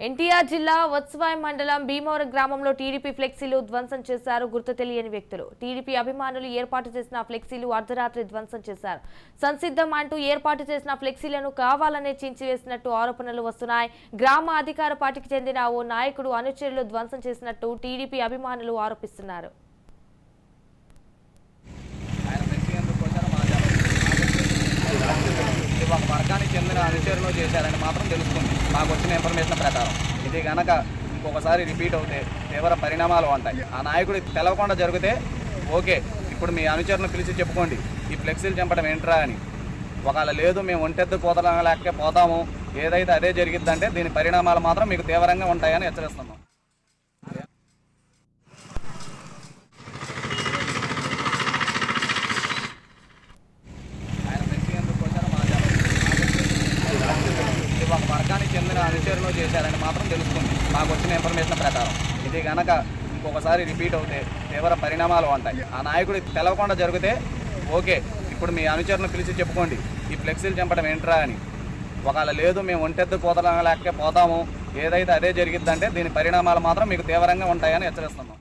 ఎన్టీఆర్ జిల్లా వత్సవాయి మండలం భీమవరం గ్రామంలో టీడీపీ ఫ్లెక్సీలు ధ్వంసం చేశారు గుర్తు తెలియని వ్యక్తులు. టీడీపీ అభిమానులు ఏర్పాటు చేసిన ఫ్లెక్సీలు అర్ధరాత్రి ధ్వంసం చేశారు. సంసిద్ధం అంటూ ఏర్పాటు చేసిన ఫ్లెక్సీలను కావాలనే చించివేసినట్టు ఆరోపణలు వస్తున్నాయి. గ్రామ అధికార పార్టీకి చెందిన ఓ నాయకుడు అనుచరులు ధ్వంసం చేసినట్టు టీడీపీ అభిమానులు ఆరోపిస్తున్నారు. ఒక వర్గానికి చెందిన అనుచరులు చేశారని మాత్రం తెలుస్తుంది మాకు వచ్చిన ఇన్ఫర్మేషన్ ప్రకారం. ఇది కనుక ఇంకొకసారి రిపీట్ అవుతే తీవ్ర పరిణామాలు ఉంటాయి. ఆ నాయకుడు తెలవకుండా జరిగితే ఓకే, ఇప్పుడు మీ అనుచరులను పిలిచి చెప్పుకోండి ఈ ఫ్లెక్సీలు చంపడం ఏంట్రా అని. ఒకవేళ లేదు మేము ఒంటెద్దు కోతలేకే పోతాము, ఏదైతే అదే జరిగిద్దంటే దీని పరిణామాలు మాత్రం మీకు తీవ్రంగా ఉంటాయని హెచ్చరిస్తున్నాం. ఒక వర్గానికి చెందిన అనుచరులు చేశారని మాత్రం తెలుస్తుంది మాకు వచ్చిన ఇన్ఫర్మేషన్ ప్రకారం. ఇది కనుక ఇంకొకసారి రిపీట్ అవుతే తీవ్ర పరిణామాలు ఉంటాయి. ఆ నాయకుడు తెలవకుండా జరిగితే ఓకే, ఇప్పుడు మీ అనుచరులను పిలిచి చెప్పుకోండి ఈ ఫ్లెక్సీలు చంపడం ఏంట్రా అని. ఒకవేళ లేదు మేము ఒంటెద్దు కోతలేకే పోతాము, ఏదైతే అదే జరిగిద్దంటే దీని పరిణామాలు మాత్రం మీకు తీవ్రంగా ఉంటాయని హెచ్చరిస్తున్నాం.